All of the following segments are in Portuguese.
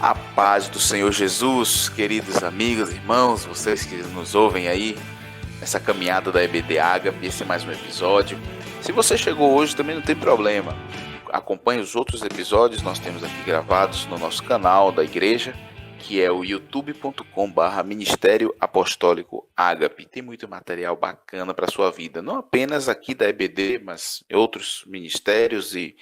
A paz do Senhor Jesus, queridos amigos, irmãos, vocês que nos ouvem aí, nessa caminhada da EBD Ágape, esse é mais um episódio. Se você chegou hoje também não tem problema, acompanhe os outros episódios, nós temos aqui gravados no nosso canal da igreja, que é o youtube.com/Ministério Apostólico Ágape. Tem muito material bacana para a sua vida, não apenas aqui da EBD, mas outros ministérios e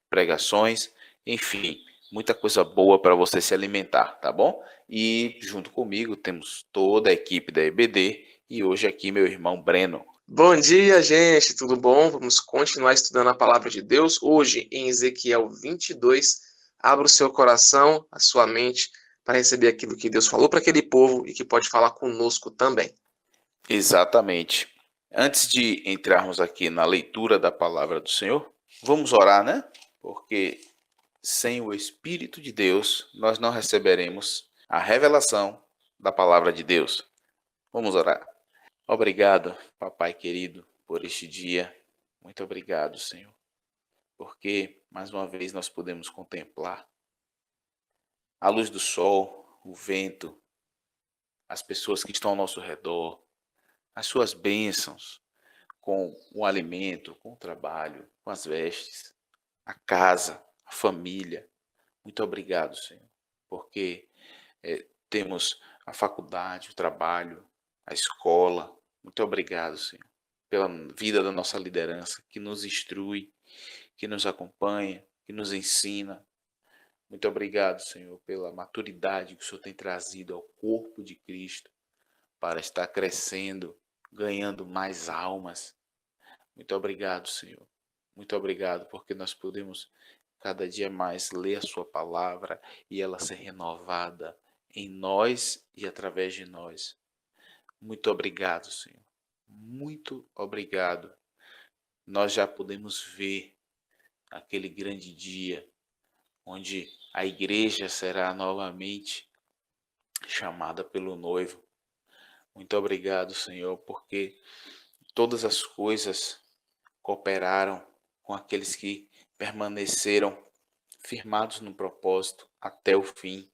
pregações, enfim, muita coisa boa para você se alimentar, tá bom? E junto comigo temos toda a equipe da EBD e hoje aqui meu irmão Breno. Bom dia, gente, tudo bom? Vamos continuar estudando a palavra de Deus. Hoje, em Ezequiel 22, abra o seu coração, a sua mente, para receber aquilo que Deus falou para aquele povo e que pode falar conosco também. Exatamente. Antes de entrarmos aqui na leitura da palavra do Senhor, vamos orar, né? Porque sem o Espírito de Deus, nós não receberemos a revelação da palavra de Deus. Vamos orar. Obrigado, papai querido, por este dia. Muito obrigado, Senhor, porque mais uma vez nós podemos contemplar a luz do sol, o vento, as pessoas que estão ao nosso redor, as suas bênçãos, com o alimento, com o trabalho, com as vestes, a casa, a família. Muito obrigado, Senhor, porque temos a faculdade, o trabalho, a escola. Muito obrigado, Senhor, pela vida da nossa liderança, que nos instrui, que nos acompanha, que nos ensina. Muito obrigado, Senhor, pela maturidade que o Senhor tem trazido ao corpo de Cristo para estar crescendo, ganhando mais almas. Muito obrigado, Senhor. Muito obrigado, porque nós podemos cada dia mais ler a sua palavra e ela ser renovada em nós e através de nós. Muito obrigado, Senhor. Muito obrigado. Nós já podemos ver aquele grande dia onde a igreja será novamente chamada pelo noivo. Muito obrigado, Senhor, porque todas as coisas cooperaram com aqueles que permaneceram firmados no propósito até o fim.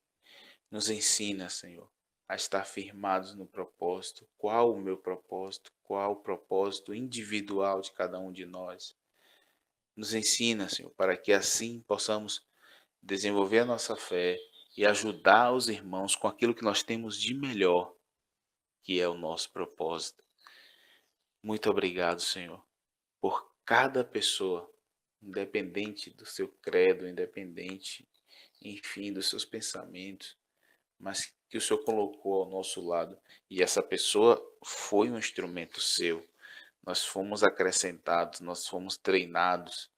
Nos ensina, Senhor, a estar firmados no propósito. Qual o meu propósito? Qual o propósito individual de cada um de nós? Nos ensina, Senhor, para que assim possamos desenvolver a nossa fé e ajudar os irmãos com aquilo que nós temos de melhor, que é o nosso propósito. Muito obrigado, Senhor, por cada pessoa, independente do seu credo, independente, enfim, dos seus pensamentos, mas que o Senhor colocou ao nosso lado, e essa pessoa foi um instrumento seu. Nós fomos acrescentados, nós fomos treinados,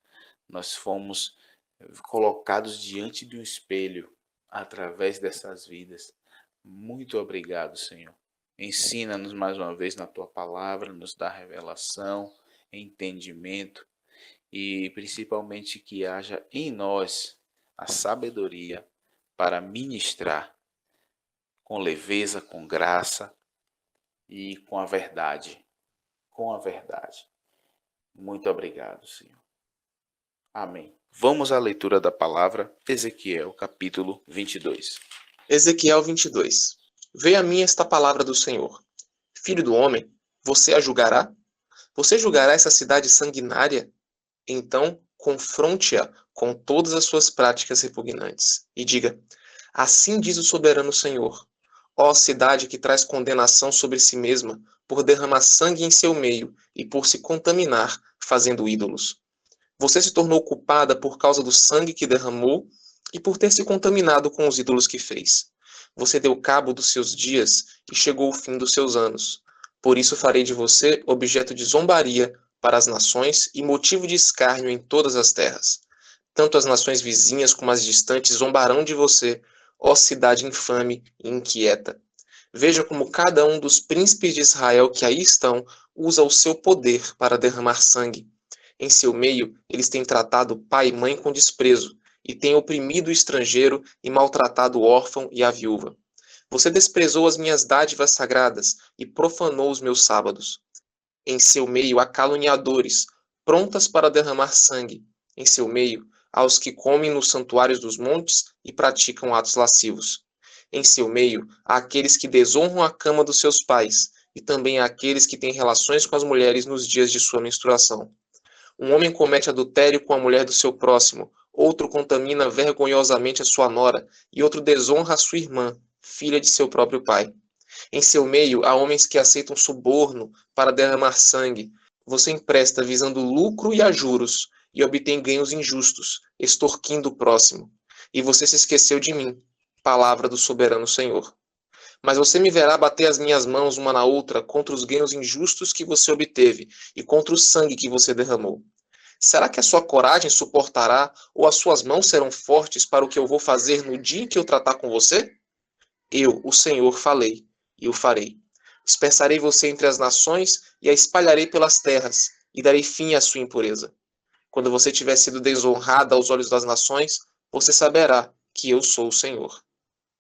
nós fomos colocados diante de um espelho através dessas vidas. Muito obrigado, Senhor. Ensina-nos mais uma vez na tua palavra, nos dá revelação, entendimento e principalmente que haja em nós a sabedoria para ministrar com leveza, com graça e com a verdade. Com a verdade. Muito obrigado, Senhor. Amém. Vamos à leitura da palavra, Ezequiel, capítulo 22. Ezequiel 22. Veio a mim esta palavra do Senhor. Filho do homem, você a julgará? Você julgará essa cidade sanguinária? Então, confronte-a com todas as suas práticas repugnantes. E diga, assim diz o soberano Senhor. Ó cidade que traz condenação sobre si mesma, por derramar sangue em seu meio e por se contaminar, fazendo ídolos. Você se tornou culpada por causa do sangue que derramou e por ter se contaminado com os ídolos que fez. Você deu cabo dos seus dias e chegou o fim dos seus anos. Por isso farei de você objeto de zombaria para as nações e motivo de escárnio em todas as terras. Tanto as nações vizinhas como as distantes zombarão de você, ó cidade infame e inquieta. Veja como cada um dos príncipes de Israel que aí estão usa o seu poder para derramar sangue. Em seu meio, eles têm tratado pai e mãe com desprezo, e têm oprimido o estrangeiro e maltratado o órfão e a viúva. Você desprezou as minhas dádivas sagradas e profanou os meus sábados. Em seu meio há caluniadores, prontas para derramar sangue. Em seu meio aos que comem nos santuários dos montes e praticam atos lascivos. Em seu meio, há aqueles que desonram a cama dos seus pais, e também há aqueles que têm relações com as mulheres nos dias de sua menstruação. Um homem comete adultério com a mulher do seu próximo, outro contamina vergonhosamente a sua nora, e outro desonra a sua irmã, filha de seu próprio pai. Em seu meio, há homens que aceitam suborno para derramar sangue. Você empresta visando lucro e a juros, e obtém ganhos injustos, extorquindo o próximo. E você se esqueceu de mim, palavra do soberano Senhor. Mas você me verá bater as minhas mãos uma na outra contra os ganhos injustos que você obteve e contra o sangue que você derramou. Será que a sua coragem suportará ou as suas mãos serão fortes para o que eu vou fazer no dia em que eu tratar com você? Eu, o Senhor, falei, e o farei. Dispersarei você entre as nações e a espalharei pelas terras, e darei fim à sua impureza. Quando você tiver sido desonrada aos olhos das nações, você saberá que eu sou o Senhor.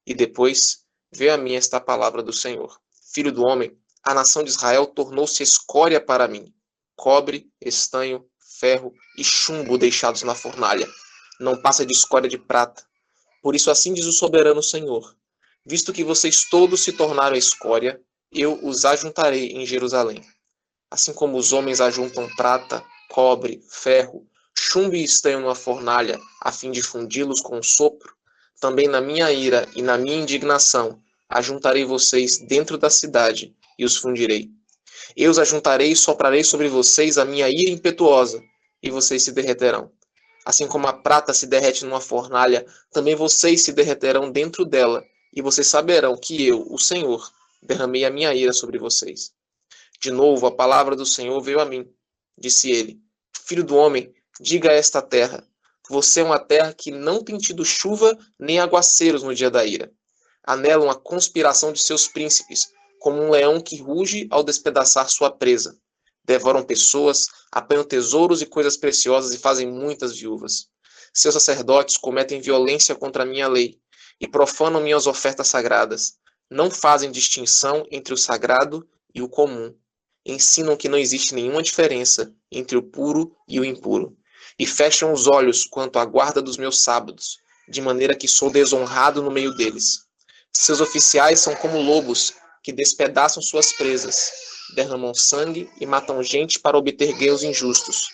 E depois veio a mim esta palavra do Senhor: Filho do homem, a nação de Israel tornou-se escória para mim. Cobre, estanho, ferro e chumbo deixados na fornalha. Não passa de escória de prata. Por isso assim diz o soberano Senhor: visto que vocês todos se tornaram escória, eu os ajuntarei em Jerusalém. Assim como os homens ajuntam prata, cobre, ferro, chumbo e estanho numa fornalha, a fim de fundi-los com o sopro, também na minha ira e na minha indignação, ajuntarei vocês dentro da cidade e os fundirei. Eu os ajuntarei e soprarei sobre vocês a minha ira impetuosa, e vocês se derreterão. Assim como a prata se derrete numa fornalha, também vocês se derreterão dentro dela, e vocês saberão que eu, o Senhor, derramei a minha ira sobre vocês. De novo, a palavra do Senhor veio a mim. Disse ele: Filho do homem, diga a esta terra: você é uma terra que não tem tido chuva nem aguaceiros no dia da ira. Há nela uma conspiração de seus príncipes, como um leão que ruge ao despedaçar sua presa. Devoram pessoas, apanham tesouros e coisas preciosas e fazem muitas viúvas. Seus sacerdotes cometem violência contra a minha lei e profanam minhas ofertas sagradas. Não fazem distinção entre o sagrado e o comum. Ensinam que não existe nenhuma diferença entre o puro e o impuro. E fecham os olhos quanto à guarda dos meus sábados, de maneira que sou desonrado no meio deles. Seus oficiais são como lobos que despedaçam suas presas, derramam sangue e matam gente para obter ganhos injustos.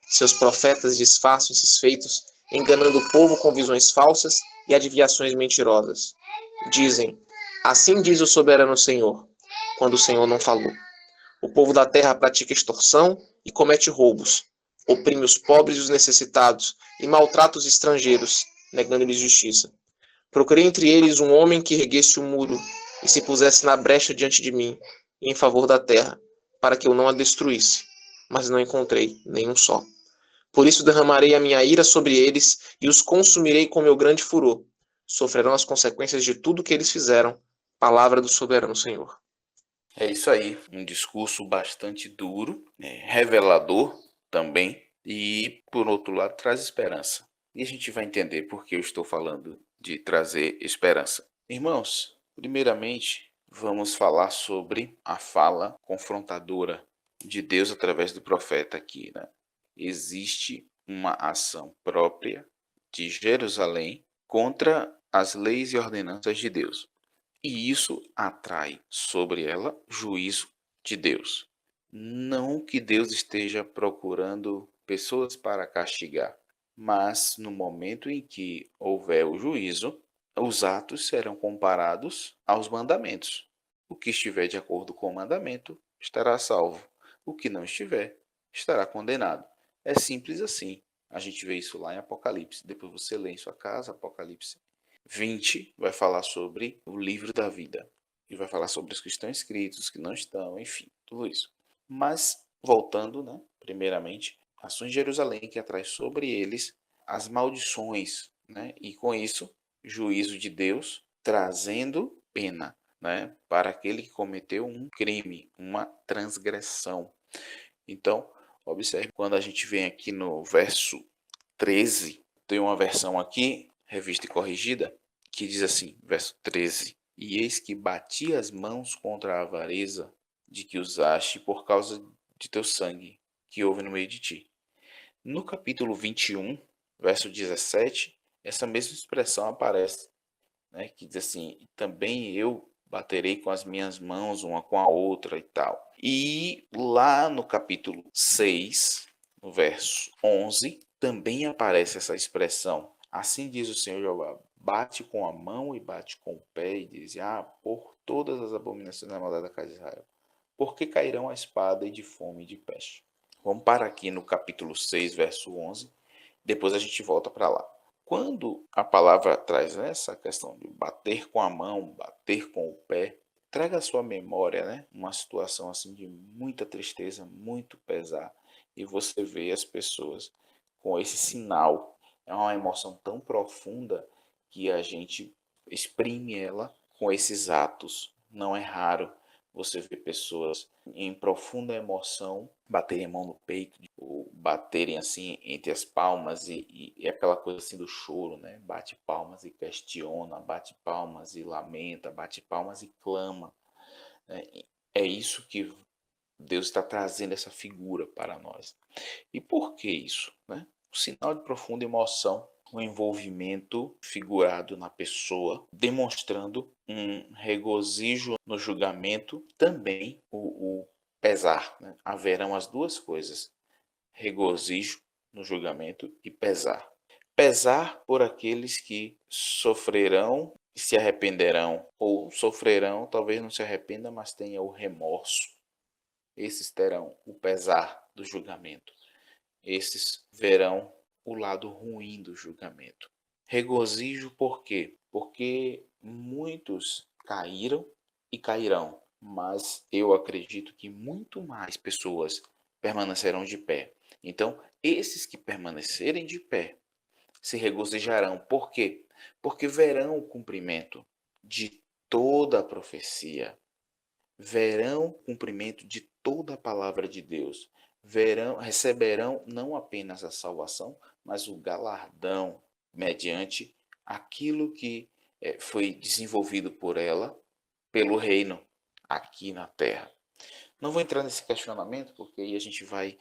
Seus profetas disfarçam esses feitos, enganando o povo com visões falsas e adivinhações mentirosas. Dizem: assim diz o soberano Senhor, quando o Senhor não falou. O povo da terra pratica extorsão e comete roubos, oprime os pobres e os necessitados e maltrata os estrangeiros, negando-lhes justiça. Procurei entre eles um homem que erguesse o muro e se pusesse na brecha diante de mim, em favor da terra, para que eu não a destruísse, mas não encontrei nenhum só. Por isso derramarei a minha ira sobre eles e os consumirei com meu grande furor. Sofrerão as consequências de tudo que eles fizeram. Palavra do soberano Senhor. É isso aí, um discurso bastante duro, revelador também, e por outro lado traz esperança. E a gente vai entender por que eu estou falando de trazer esperança. Irmãos, primeiramente vamos falar sobre a fala confrontadora de Deus através do profeta aqui, né? Existe uma ação própria de Jerusalém contra as leis e ordenanças de Deus. E isso atrai sobre ela juízo de Deus. Não que Deus esteja procurando pessoas para castigar, mas no momento em que houver o juízo, os atos serão comparados aos mandamentos. O que estiver de acordo com o mandamento estará salvo. O que não estiver estará condenado. É simples assim. A gente vê isso lá em Apocalipse. Depois você lê em sua casa, Apocalipse 20 vai falar sobre o livro da vida. E vai falar sobre os que estão escritos, os que não estão, enfim, tudo isso. Mas, voltando, né, primeiramente, ações de Jerusalém que atrai sobre eles as maldições, né, e com isso, juízo de Deus trazendo pena, né, para aquele que cometeu um crime, uma transgressão. Então, observe, quando a gente vem aqui no verso 13, tem uma versão aqui, revista e corrigida, que diz assim, verso 13: E eis que bati as mãos contra a avareza de que usaste por causa de teu sangue, que houve no meio de ti. No capítulo 21, verso 17, essa mesma expressão aparece, né, que diz assim: também eu baterei com as minhas mãos uma com a outra e tal. E lá no capítulo 6, no verso 11, também aparece essa expressão. Assim diz o Senhor Jeová: bate com a mão e bate com o pé, e diz: por todas as abominações da maldade da casa de Israel, porque cairão a espada e de fome e de peste. Vamos parar aqui no capítulo 6, verso 11, depois a gente volta para lá. Quando a palavra traz essa questão de bater com a mão, bater com o pé, traga à sua memória, né, uma situação assim de muita tristeza, muito pesar, e você vê as pessoas com esse sinal. É uma emoção tão profunda que a gente exprime ela com esses atos. Não é raro você ver pessoas em profunda emoção baterem a mão no peito, ou baterem assim entre as palmas e aquela coisa assim do choro, né? Bate palmas e questiona, bate palmas e lamenta, bate palmas e clama, né? É isso que Deus está trazendo, essa figura para nós. E por que isso, né? O sinal de profunda emoção, um envolvimento figurado na pessoa, demonstrando um regozijo no julgamento, também o pesar, né? Haverão as duas coisas: regozijo no julgamento e pesar. Pesar por aqueles que sofrerão e se arrependerão, ou sofrerão, talvez não se arrependa, mas tenha o remorso. Esses terão o pesar do julgamento. Esses verão o lado ruim do julgamento. Regozijo por quê? Porque muitos caíram e cairão, mas eu acredito que muito mais pessoas permanecerão de pé. Então, esses que permanecerem de pé se regozijarão. Por quê? Porque verão o cumprimento de toda a profecia, verão o cumprimento de toda a palavra de Deus. Verão, receberão não apenas a salvação, mas o galardão mediante aquilo que foi desenvolvido por ela, pelo reino aqui na terra. Não vou entrar nesse questionamento, porque aí a gente vai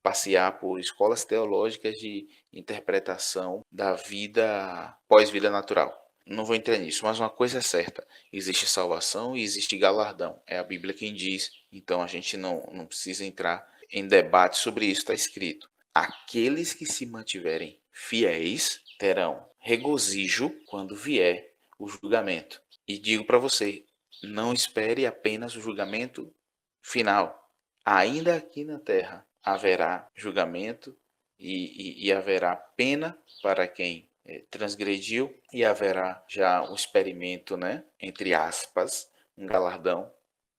passear por escolas teológicas de interpretação da vida pós-vida natural. Não vou entrar nisso, mas uma coisa é certa: existe salvação e existe galardão. É a Bíblia quem diz, então a gente não precisa entrar em debate sobre isso, está escrito. Aqueles que se mantiverem fiéis terão regozijo quando vier o julgamento. E digo para você, não espere apenas o julgamento final. Ainda aqui na terra haverá julgamento e haverá pena para quem transgrediu, e haverá já um experimento, né, entre aspas, um galardão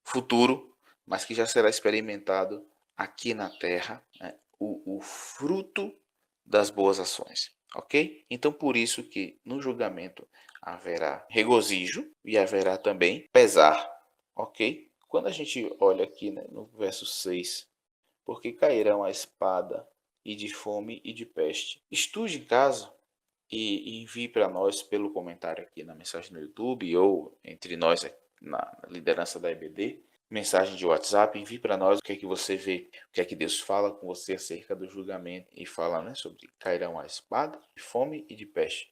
futuro, mas que já será experimentado aqui na terra, né, o fruto das boas ações, ok? Então por isso que no julgamento haverá regozijo e haverá também pesar, ok? Quando a gente olha aqui, né, no verso 6, porque cairão a espada e de fome e de peste. Estude em casa e envie para nós pelo comentário aqui na mensagem no YouTube, ou entre nós na liderança da EBD, mensagem de WhatsApp. Envie para nós o que é que você vê, o que é que Deus fala com você acerca do julgamento, e fala, né, sobre cairão a espada, de fome e de peste.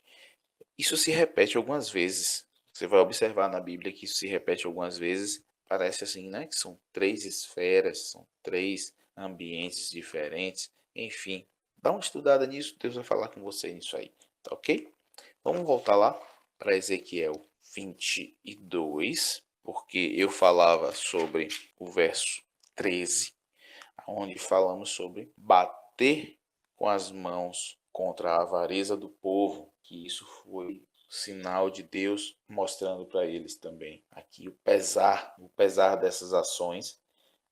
Isso se repete algumas vezes. Você vai observar na Bíblia que isso se repete algumas vezes. Parece assim, né, que são três esferas, são três ambientes diferentes. Enfim, dá uma estudada nisso, Deus vai falar com você nisso aí, tá ok? Vamos voltar lá para Ezequiel 22, porque eu falava sobre o verso 13, onde falamos sobre bater com as mãos contra a avareza do povo, que isso foi sinal de Deus mostrando para eles também aqui o pesar dessas ações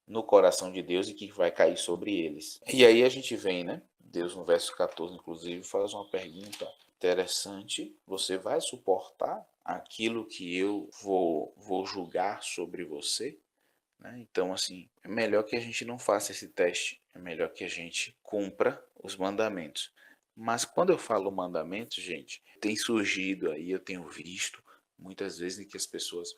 no coração de Deus, e que vai cair sobre eles. E aí a gente vem, né? Deus no verso 14, inclusive, faz uma pergunta interessante: você vai suportar aquilo que eu vou julgar sobre você? Né? Então, assim, é melhor que a gente não faça esse teste, é melhor que a gente cumpra os mandamentos. Mas quando eu falo mandamentos, gente, tem surgido aí, eu tenho visto muitas vezes em que as pessoas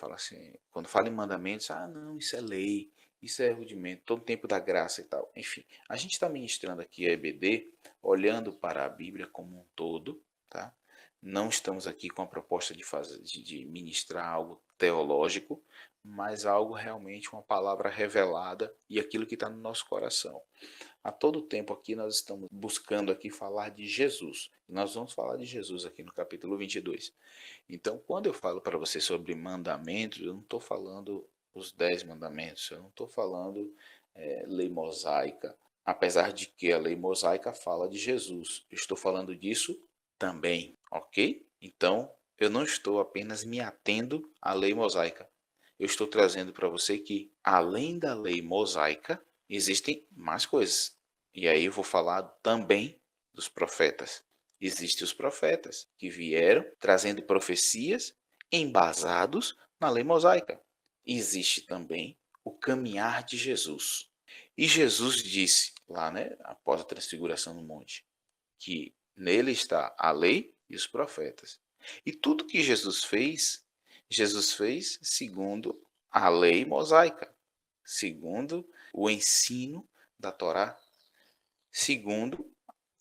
falam assim, quando falam em mandamentos, não, isso é lei, Isso é rudimento, todo tempo da graça e tal. Enfim, a gente está ministrando aqui a EBD, olhando para a Bíblia como um todo, tá? Não estamos aqui com a proposta de ministrar algo teológico, mas algo realmente, uma palavra revelada e aquilo que está no nosso coração. A todo tempo aqui nós estamos buscando aqui falar de Jesus. Nós vamos falar de Jesus aqui no capítulo 22. Então, quando eu falo para você sobre mandamentos, eu não estou falando os 10 mandamentos, eu não estou falando lei mosaica, apesar de que a lei mosaica fala de Jesus. Eu estou falando disso também, ok? Então, eu não estou apenas me atendo à lei mosaica. Eu estou trazendo para você que, além da lei mosaica, existem mais coisas. E aí eu vou falar também dos profetas. Existem os profetas que vieram trazendo profecias embasados na lei mosaica. Existe também o caminhar de Jesus. E Jesus disse lá, né, após a transfiguração no monte, que nele está a lei e os profetas. E tudo que Jesus fez segundo a lei mosaica, segundo o ensino da Torá, segundo,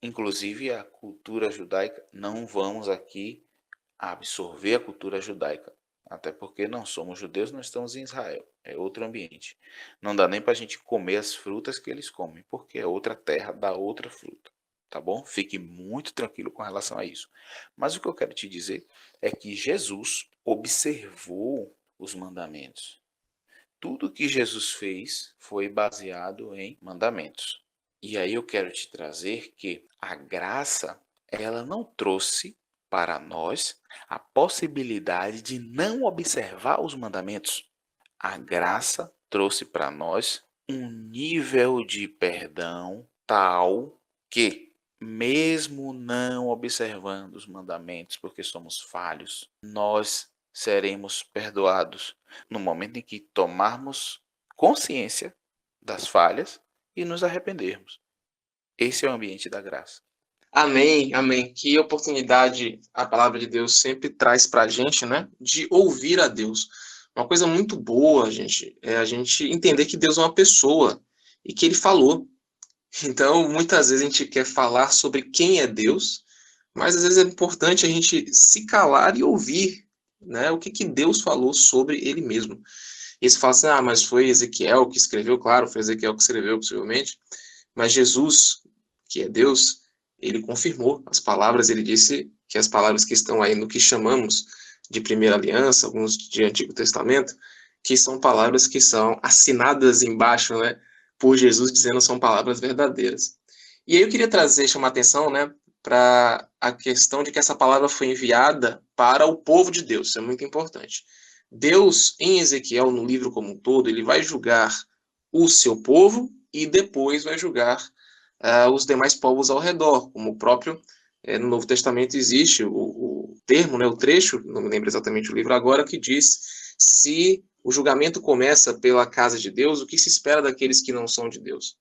inclusive, a cultura judaica. Não vamos aqui absorver a cultura judaica, até porque não somos judeus, nós estamos em Israel, é outro ambiente. Não dá nem para a gente comer as frutas que eles comem, porque é outra terra, dá outra fruta. Tá bom? Fique muito tranquilo com relação a isso. Mas o que eu quero te dizer é que Jesus observou os mandamentos. Tudo que Jesus fez foi baseado em mandamentos. E aí eu quero te trazer que a graça, ela não trouxe para nós a possibilidade de não observar os mandamentos. A graça trouxe para nós um nível de perdão tal que, mesmo não observando os mandamentos, porque somos falhos, nós seremos perdoados no momento em que tomarmos consciência das falhas e nos arrependermos. Esse é o ambiente da graça. Amém, amém. Que oportunidade a palavra de Deus sempre traz para a gente, né? De ouvir a Deus. Uma coisa muito boa, gente, é a gente entender que Deus é uma pessoa e que ele falou. Então, muitas vezes a gente quer falar sobre quem é Deus, mas às vezes é importante a gente se calar e ouvir, né? O que que Deus falou sobre ele mesmo. E você fala assim, ah, mas foi Ezequiel que escreveu, claro, foi Ezequiel que escreveu, possivelmente, mas Jesus, que é Deus, ele confirmou as palavras, ele disse que as palavras que estão aí no que chamamos de Primeira Aliança, alguns de Antigo Testamento, que são palavras que são assinadas embaixo, né, por Jesus, dizendo que são palavras verdadeiras. E aí eu queria chamar a atenção, né, para a questão de que essa palavra foi enviada para o povo de Deus, isso é muito importante. Deus, em Ezequiel, no livro como um todo, ele vai julgar o seu povo e depois vai julgar os demais povos ao redor, como o próprio no Novo Testamento existe o termo, né, o trecho, não me lembro exatamente o livro agora, que diz se o julgamento começa pela casa de Deus, o que se espera daqueles que não são de Deus.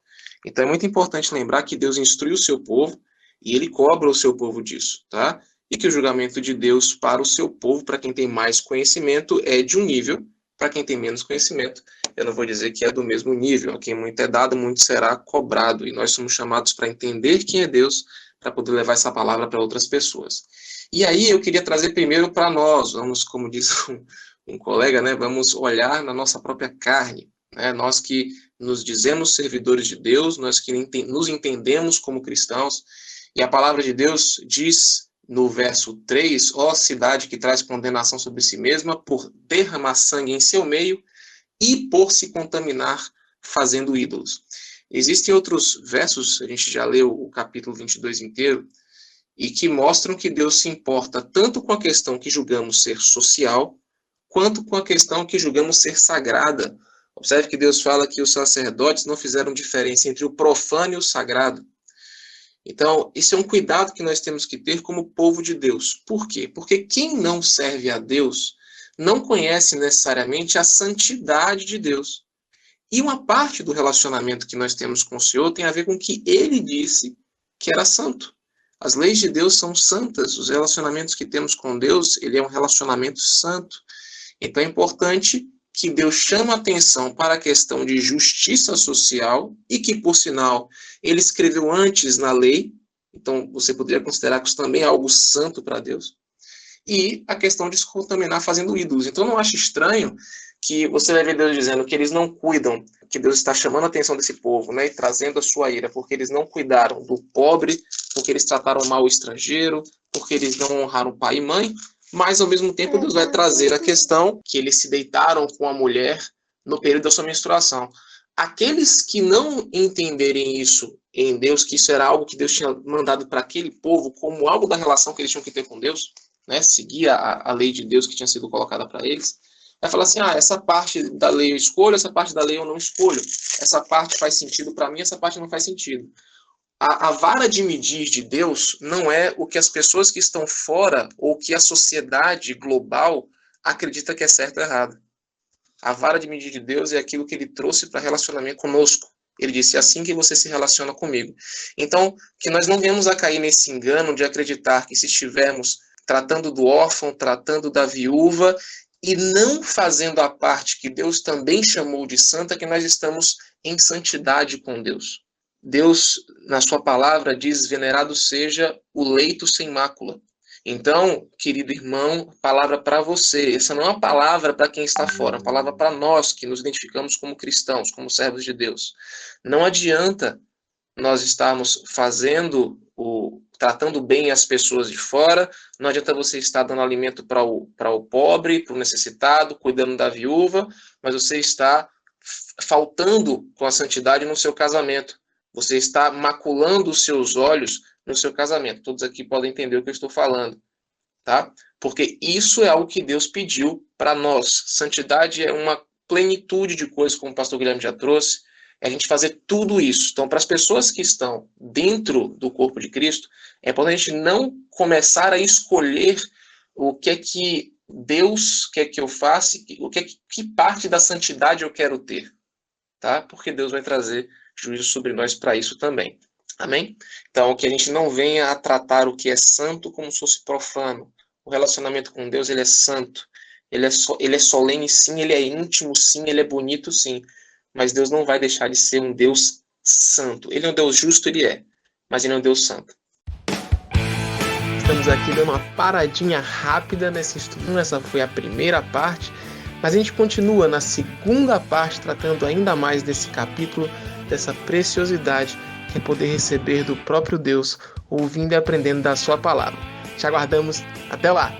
Então é muito importante lembrar que Deus instrui o seu povo e ele cobra o seu povo disso, tá? E que o julgamento de Deus para o seu povo, para quem tem mais conhecimento, é de um nível, para quem tem menos conhecimento, eu não vou dizer que é do mesmo nível. A quem muito é dado, muito será cobrado. E nós somos chamados para entender quem é Deus, para poder levar essa palavra para outras pessoas. E aí eu queria trazer primeiro para nós, vamos, como diz um colega, né, vamos olhar na nossa própria carne. Né? Nós que nos dizemos servidores de Deus, nós que nos entendemos como cristãos, e a palavra de Deus diz no verso 3, ó cidade que traz condenação sobre si mesma, por derramar sangue em seu meio e por se contaminar fazendo ídolos. Existem outros versos, a gente já leu o capítulo 22 inteiro, e que mostram que Deus se importa tanto com a questão que julgamos ser social, quanto com a questão que julgamos ser sagrada. Observe que Deus fala que os sacerdotes não fizeram diferença entre o profano e o sagrado. Então, isso é um cuidado que nós temos que ter como povo de Deus. Por quê? Porque quem não serve a Deus não conhece necessariamente a santidade de Deus. E uma parte do relacionamento que nós temos com o Senhor tem a ver com que Ele disse que era santo. As leis de Deus são santas, os relacionamentos que temos com Deus, ele é um relacionamento santo. Então é importante que Deus chama atenção para a questão de justiça social e que, por sinal, ele escreveu antes na lei, então você poderia considerar que isso também é algo santo para Deus, e a questão de se contaminar fazendo ídolos. Então não acho estranho que você vai ver Deus dizendo que eles não cuidam, que Deus está chamando a atenção desse povo, né, e trazendo a sua ira, porque eles não cuidaram do pobre, porque eles trataram mal o estrangeiro, porque eles não honraram pai e mãe, mas ao mesmo tempo Deus vai trazer a questão que eles se deitaram com a mulher no período da sua menstruação. Aqueles que não entenderem isso em Deus, que isso era algo que Deus tinha mandado para aquele povo como algo da relação que eles tinham que ter com Deus, né, seguir a lei de Deus que tinha sido colocada para eles, vai falar assim, essa parte da lei eu escolho, essa parte da lei eu não escolho, essa parte faz sentido para mim, essa parte não faz sentido. A vara de medir de Deus não é o que as pessoas que estão fora ou que a sociedade global acredita que é certo ou errado. A vara de medir de Deus é aquilo que ele trouxe para relacionamento conosco. Ele disse, é assim que você se relaciona comigo. Então, que nós não venhamos a cair nesse engano de acreditar que se estivermos tratando do órfão, tratando da viúva, e não fazendo a parte que Deus também chamou de santa, que nós estamos em santidade com Deus. Deus, na sua palavra, diz, venerado seja o leito sem mácula. Então, querido irmão, palavra para você. Essa não é uma palavra para quem está fora, é uma palavra para nós, que nos identificamos como cristãos, como servos de Deus. Não adianta nós estarmos tratando bem as pessoas de fora, não adianta você estar dando alimento para o pobre, para o necessitado, cuidando da viúva, mas você está faltando com a santidade no seu casamento. Você está maculando os seus olhos no seu casamento. Todos aqui podem entender o que eu estou falando, tá? Porque isso é algo que Deus pediu para nós. Santidade é uma plenitude de coisas, como o pastor Guilherme já trouxe, é a gente fazer tudo isso. Então, para as pessoas que estão dentro do corpo de Cristo, é importante a gente não começar a escolher o que é que Deus quer que eu faça, que parte da santidade eu quero ter, tá? Porque Deus vai trazer juízo sobre nós para isso também. Amém? Então, que a gente não venha a tratar o que é santo como se fosse profano. O relacionamento com Deus, ele é santo. Ele é solene, sim. Ele é íntimo, sim. Ele é bonito, sim. Mas Deus não vai deixar de ser um Deus santo. Ele é um Deus justo, ele é. Mas ele é um Deus santo. Estamos aqui dando uma paradinha rápida nesse estudo. Essa foi a primeira parte. Mas a gente continua na segunda parte, tratando ainda mais desse capítulo, dessa preciosidade que é poder receber do próprio Deus, ouvindo e aprendendo da sua palavra. Te aguardamos. Até lá!